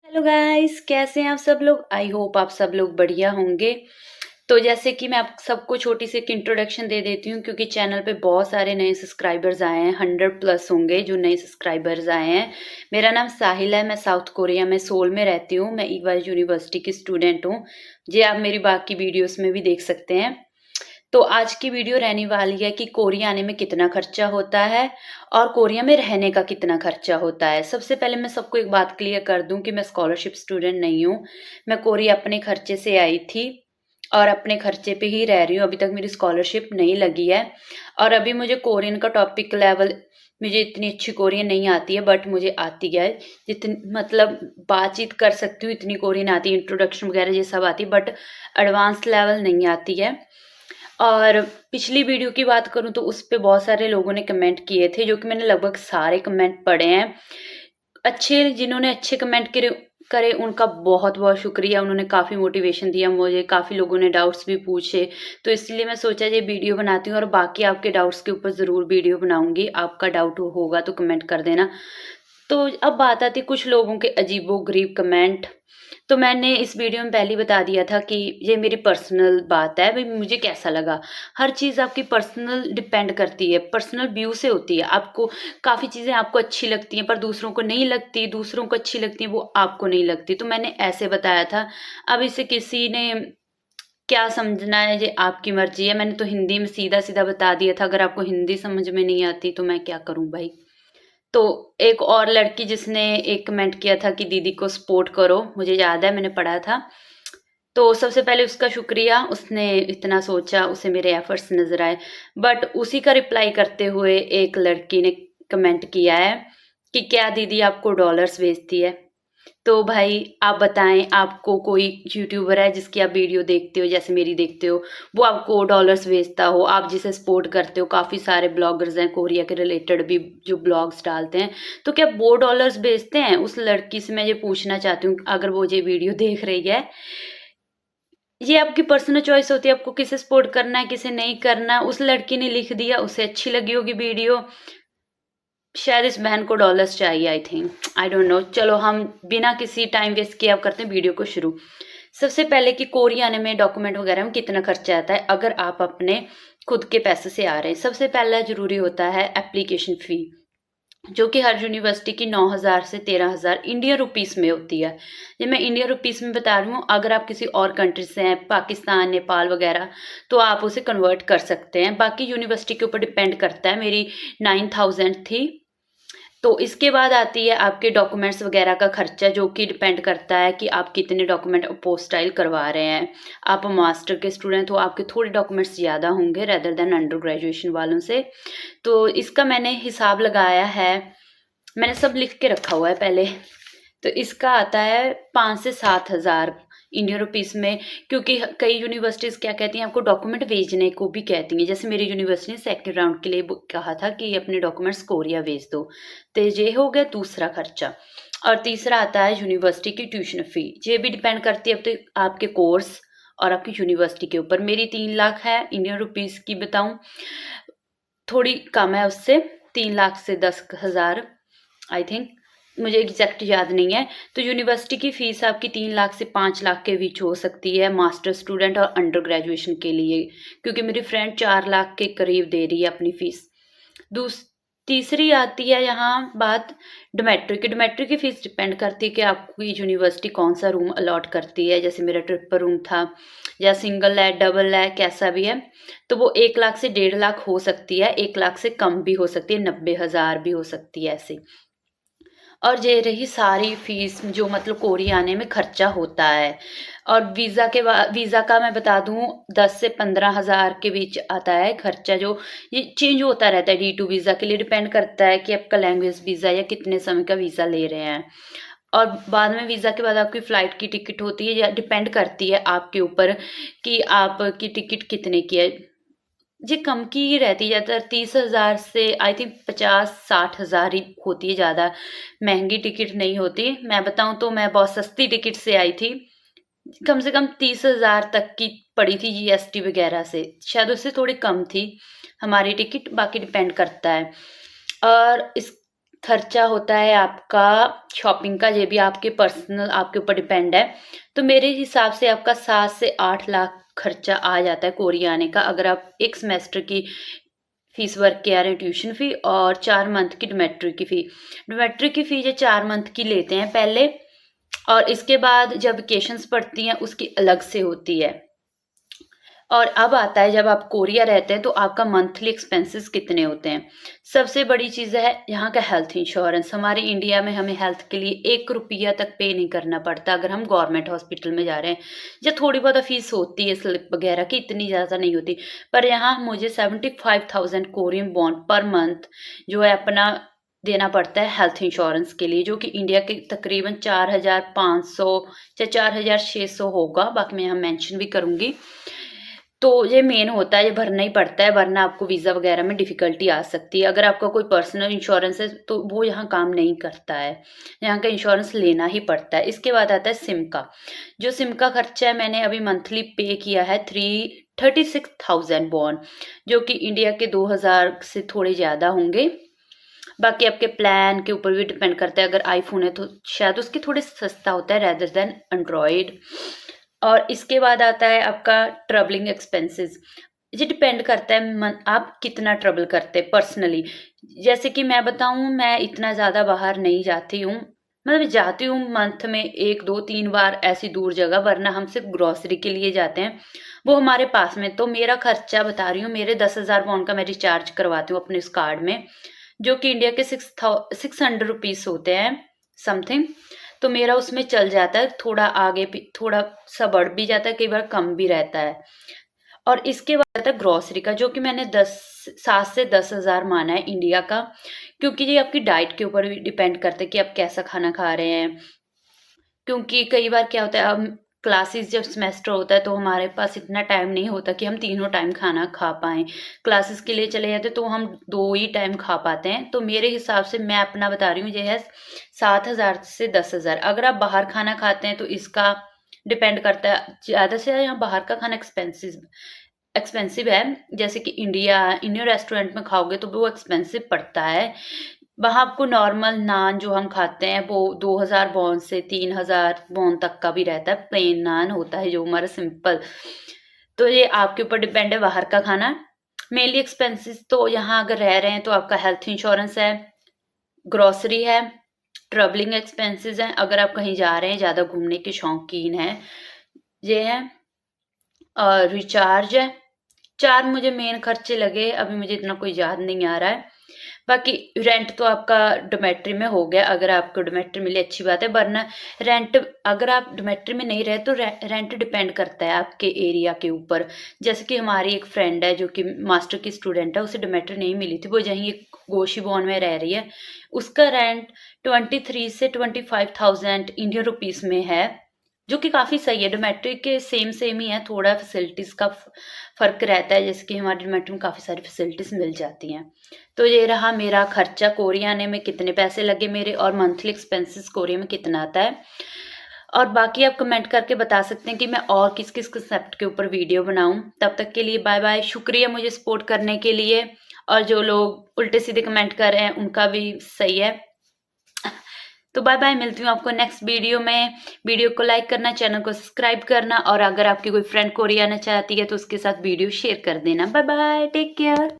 Hello guys, कैसे हैं आप सब लोग। आई होप आप सब लोग बढ़िया होंगे। तो जैसे कि मैं आप सबको छोटी सी एक इंट्रोडक्शन दे देती हूँ, क्योंकि चैनल पे बहुत सारे नए सब्सक्राइबर्स आए हैं। 100 प्लस होंगे जो नए सब्सक्राइबर्स आए हैं। मेरा नाम साहिल है, मैं साउथ कोरिया में सोल में रहती हूँ। मैं ईवाई यूनिवर्सिटी की स्टूडेंट हूँ। जी, आप मेरी बाकी वीडियोस में भी देख सकते हैं। तो आज की वीडियो रहने वाली है कि कोरिया आने में कितना खर्चा होता है और कोरिया में रहने का कितना खर्चा होता है। सबसे पहले मैं सबको एक बात क्लियर कर दूं कि मैं स्कॉलरशिप स्टूडेंट नहीं हूँ। मैं कोरिया अपने खर्चे से आई थी और अपने खर्चे पे ही रह रही हूँ। अभी तक मेरी स्कॉलरशिप नहीं लगी है। और अभी मुझे कोरियन का टॉपिक लेवल, मुझे इतनी अच्छी कोरियन नहीं आती है, बट मुझे आती है। जितनी मतलब बातचीत कर सकती हूँ इतनी कोरियन आती है। इंट्रोडक्शन वगैरह ये सब आती है, बट एडवांस लेवल नहीं आती है। और पिछली वीडियो की बात करूँ तो उस पे बहुत सारे लोगों ने कमेंट किए थे, जो कि मैंने लगभग सारे कमेंट पढ़े हैं। अच्छे, जिन्होंने अच्छे कमेंट करे उनका बहुत बहुत शुक्रिया। उन्होंने काफ़ी मोटिवेशन दिया मुझे, काफ़ी लोगों ने डाउट्स भी पूछे। तो इसलिए मैं सोचा ये वीडियो बनाती हूँ और बाकी आपके डाउट्स के ऊपर ज़रूर वीडियो बनाऊंगी। आपका डाउट होगा तो कमेंट कर देना। तो अब बात आती है कुछ लोगों के अजीबो-गरीब कमेंट। तो मैंने इस वीडियो में पहले ही बता दिया था कि ये मेरी पर्सनल बात है, भई मुझे कैसा लगा। हर चीज़ आपकी पर्सनल डिपेंड करती है, पर्सनल व्यू से होती है। आपको काफ़ी चीज़ें आपको अच्छी लगती हैं पर दूसरों को नहीं लगती, दूसरों को अच्छी लगती हैं वो आपको नहीं लगती। तो मैंने ऐसे बताया था। अब इसे किसी ने क्या समझना है ये आपकी मर्ज़ी है। मैंने तो हिंदी में सीधा-सीधा बता दिया था। अगर आपको हिंदी समझ में नहीं आती तो मैं क्या करूँ भाई। तो एक और लड़की जिसने एक कमेंट किया था कि दीदी को सपोर्ट करो, मुझे याद है मैंने पढ़ा था। तो सबसे पहले उसका शुक्रिया, उसने इतना सोचा, उसे मेरे एफर्ट्स नज़र आए। बट उसी का रिप्लाई करते हुए एक लड़की ने कमेंट किया है कि क्या दीदी आपको डॉलर्स भेजती है? तो भाई आप बताएं, आपको कोई यूट्यूबर है जिसकी आप वीडियो देखते हो, जैसे मेरी देखते हो, वो आपको डॉलर्स भेजता हो, आप जिसे सपोर्ट करते हो। काफ़ी सारे ब्लॉगर्स हैं कोरिया के रिलेटेड भी जो ब्लॉग्स डालते हैं। तो क्या वो डॉलर्स भेजते हैं? उस लड़की से मैं ये पूछना चाहती हूँ, अगर वो ये वीडियो देख रही है। ये आपकी पर्सनल चॉइस होती है, आपको किसे सपोर्ट करना है किसे नहीं करना। उस लड़की ने लिख दिया, उसे अच्छी लगी होगी वीडियो। शायद इस बहन को डॉलर्स चाहिए, I think, I don't know. चलो हम बिना किसी टाइम वेस्ट किए अब करते हैं वीडियो को शुरू। सबसे पहले कि कोरिया आने में डॉक्यूमेंट वगैरह में कितना खर्चा आता है अगर आप अपने खुद के पैसे से आ रहे हैं। सबसे पहला जरूरी होता है एप्लीकेशन फ़ी, जो कि हर यूनिवर्सिटी की 9,000 से 13,000 इंडियन रुपीज़ में होती है। ये मैं इंडियन रुपीज़ में बता रही हूँ। अगर आप किसी और कंट्री से हैं, पाकिस्तान, नेपाल वगैरह, तो आप उसे कन्वर्ट कर सकते हैं। बाकी यूनिवर्सिटी के ऊपर डिपेंड करता है। मेरी 9,000 थी। तो इसके बाद आती है आपके डॉक्यूमेंट्स वगैरह का खर्चा, जो कि डिपेंड करता है कि आप कितने डॉक्यूमेंट अपोस्टाइल करवा रहे हैं। आप मास्टर के स्टूडेंट हो, आपके थोड़े डॉक्यूमेंट्स ज़्यादा होंगे रेदर देन अंडर ग्रेजुएशन वालों से। तो इसका मैंने हिसाब लगाया है, मैंने सब लिख के रखा हुआ है पहले। तो इसका आता है 5 से 7,000 इंडियन रुपीज़ में। क्योंकि कई यूनिवर्सिटीज़ क्या कहती हैं, आपको डॉक्यूमेंट भेजने को भी कहती हैं। जैसे मेरी यूनिवर्सिटी ने सेकंड राउंड के लिए कहा था कि अपने डॉक्यूमेंट्स कोरिया भेज दो। तो ये हो गया दूसरा खर्चा। और तीसरा आता है यूनिवर्सिटी की ट्यूशन फ़ी। ये भी डिपेंड करती है अब तो आपके कोर्स और आपकी यूनिवर्सिटी के ऊपर। मेरी 3 लाख है इंडियन रुपीज़ की बताऊँ, थोड़ी कम है उससे, 3 लाख से 10,000 आई थिंक, मुझे एग्जैक्ट याद नहीं है। तो यूनिवर्सिटी की फ़ीस आपकी 3 लाख से 5 लाख के बीच हो सकती है मास्टर स्टूडेंट और अंडर ग्रेजुएशन के लिए। क्योंकि मेरी फ्रेंड 4 लाख के करीब दे रही है अपनी फ़ीस। दूस तीसरी आती है यहाँ बात डोमेट्री की। डोमेट्री की फ़ीस डिपेंड करती है कि आपकी यूनिवर्सिटी कौन-सा रूम अलॉट करती है। जैसे मेरा ट्रिपल रूम था, या सिंगल है, डबल है, कैसा भी है। तो वो 1 लाख से 1.5 लाख हो सकती है, 1 लाख से कम भी हो सकती है, 90,000 भी हो सकती है ऐसे। और ये रही सारी फ़ीस जो मतलब कोरिया आने में खर्चा होता है। और वीज़ा का मैं बता दूँ, 10 से 15,000 के बीच आता है खर्चा। जो ये चेंज होता रहता है, D2 वीज़ा के लिए डिपेंड करता है कि आपका लैंग्वेज वीज़ा या कितने समय का वीज़ा ले रहे हैं। और बाद में वीज़ा के बाद आपकी फ़्लाइट की टिकट होती है, या डिपेंड करती है आपके ऊपर कि आपकी टिकट कितने की है। जी, कम की ही रहती है ज़्यादातर, 30,000 से आई थिंक 50-60,000 ही होती है, ज़्यादा महँगी टिकट नहीं होती। मैं बताऊँ तो मैं बहुत सस्ती टिकट से आई थी। कम से कम 30,000 तक की पड़ी थी जीएसटी वग़ैरह से, शायद उससे थोड़ी कम थी हमारी टिकट, बाकी डिपेंड करता है। और इस खर्चा होता है आपका शॉपिंग का, ये भी आपके पर्सनल आपके ऊपर डिपेंड है। तो मेरे हिसाब से आपका 7 से 8 लाख खर्चा आ जाता है कोरिया आने का, अगर आप एक सेमेस्टर की फीस वर्क के आ रहे हैं, ट्यूशन फ़ी और 4 मंथ की डॉमेट्री की फ़ी। डॉमेट्री की फ़ी ये 4 मंथ की लेते हैं पहले, और इसके बाद जब वेकेशंस पड़ती हैं उसकी अलग से होती है। और अब आता है जब आप कोरिया रहते हैं तो आपका मंथली एक्सपेंसेस कितने होते हैं। सबसे बड़ी चीज़ है यहाँ का हेल्थ इंश्योरेंस। हमारे इंडिया में हमें हेल्थ के लिए 1 रुपया तक पे नहीं करना पड़ता अगर हम गवर्नमेंट हॉस्पिटल में जा रहे हैं। या थोड़ी बहुत फीस होती है स्लिप वगैरह की, इतनी ज़्यादा नहीं होती। पर यहाँ मुझे 75,000 कोरियन वॉन पर मंथ जो है अपना देना पड़ता है हेल्थ इंश्योरेंस के लिए, जो कि इंडिया के तकरीबन 4,500 या 4,600 होगा, बाकी मैं यहाँ मेंशन भी करूँगी। तो ये मेन होता है, ये भरना ही पड़ता है, वरना आपको वीज़ा वगैरह में डिफ़िकल्टी आ सकती है। अगर आपका कोई पर्सनल इंश्योरेंस है तो वो यहाँ काम नहीं करता है, यहाँ का इंश्योरेंस लेना ही पड़ता है। इसके बाद आता है सिम का। जो सिम का खर्चा है मैंने अभी मंथली पे किया है 36,000 वॉन, जो कि इंडिया के 2,000 से थोड़े ज़्यादा होंगे। बाकी आपके प्लान के ऊपर भी डिपेंड करता है, अगर आईफ़ोन है तो शायद उसके थोड़े सस्ता होता है रेदर देन एंड्रॉयड। और इसके बाद आता है आपका ट्रैवलिंग एक्सपेंसेस। ये डिपेंड करता है आप कितना ट्रैवल करते हैं पर्सनली। जैसे कि मैं बताऊं, मैं इतना ज़्यादा बाहर नहीं जाती हूँ, मतलब जाती हूँ मंथ में 1 2 3 बार ऐसी दूर जगह, वरना हम सिर्फ ग्रॉसरी के लिए जाते हैं, वो हमारे पास में। तो मेरा खर्चा बता रही हूँ, मेरे 10,000 वॉन का मैं रिचार्ज करवाती हूँ अपने उस कार्ड में, जो कि इंडिया के 600 रुपीज़ होते हैं समथिंग। तो मेरा उसमें चल जाता है, थोड़ा आगे थोड़ा सा बढ़ भी जाता है, कई बार कम भी रहता है। और इसके बाद आता है ग्रॉसरी का, जो कि मैंने 7 से 10,000 माना है इंडिया का, क्योंकि ये आपकी डाइट के ऊपर भी डिपेंड करता है कि आप कैसा खाना खा रहे हैं। क्योंकि कई बार क्या होता है, हम क्लासेस जब सेमेस्टर होता है तो हमारे पास इतना टाइम नहीं होता कि हम तीनों टाइम खाना खा पाएँ। क्लासेस के लिए चले जाते तो हम 2 ही टाइम खा पाते हैं। तो मेरे हिसाब से मैं अपना बता रही हूँ, ये है 7,000 से 10,000। अगर आप बाहर खाना खाते हैं तो इसका डिपेंड करता है, ज़्यादा से ज़्यादा यहाँ बाहर का खाना एक्सपेंसिव है। जैसे कि इंडियन रेस्टोरेंट में खाओगे तो वो एक्सपेंसिव पड़ता है। वहाँ आपको नॉर्मल नान जो हम खाते हैं वो 2,000 वॉन से 3,000 वॉन तक का भी रहता है, प्लेन नान होता है जो हमारा सिंपल। तो ये आपके ऊपर डिपेंड है बाहर का खाना। मेनली एक्सपेंसेस तो यहाँ अगर रह रहे हैं तो आपका हेल्थ इंश्योरेंस है, ग्रॉसरी है, ट्रैवलिंग एक्सपेंसेस हैं, अगर आप कहीं जा रहे हैं, ज़्यादा घूमने के शौकीन हैं, ये है, और रिचार्ज है। 4 मुझे मेन खर्चे लगे, अभी मुझे इतना कोई याद नहीं आ रहा है। बाकी रेंट तो आपका डॉमेट्री में हो गया, अगर आपको डॉमेट्री मिले अच्छी बात है, वरना रेंट अगर आप डॉमेट्री में नहीं रहे तो रेंट डिपेंड करता है आपके एरिया के ऊपर। जैसे कि हमारी एक फ्रेंड है जो कि मास्टर की स्टूडेंट है, उसे डॉमेट्री नहीं मिली थी, वो यहीं एक गोशीबॉन में रह रही है। उसका रेंट 23 से 25,000 इंडियन रुपीज़ में है, जो कि काफ़ी सही है। डोमेट्री के सेम ही है, थोड़ा फैसिलिटीज़ का फ़र्क रहता है, जैसे कि हमारे डोमेट्री में काफ़ी सारी फैसिलिटीज़ मिल जाती हैं। तो ये रहा मेरा खर्चा, कोरिया आने में कितने पैसे लगे मेरे, और मंथली एक्सपेंसेस कोरिया में कितना आता है। और बाकी आप कमेंट करके बता सकते हैं कि मैं और किस किस कंसेप्ट के ऊपर वीडियो बनाऊं। तब तक के लिए बाय बाय, शुक्रिया मुझे सपोर्ट करने के लिए। और जो लोग उल्टे सीधे कमेंट कर रहे हैं उनका भी सही है। तो बाय बाय, मिलती हूँ आपको नेक्स्ट वीडियो में। वीडियो को लाइक करना, चैनल को सब्सक्राइब करना, और अगर आपकी कोई फ्रेंड कोरिया आना चाहती है तो उसके साथ वीडियो शेयर कर देना। Bye bye, take care.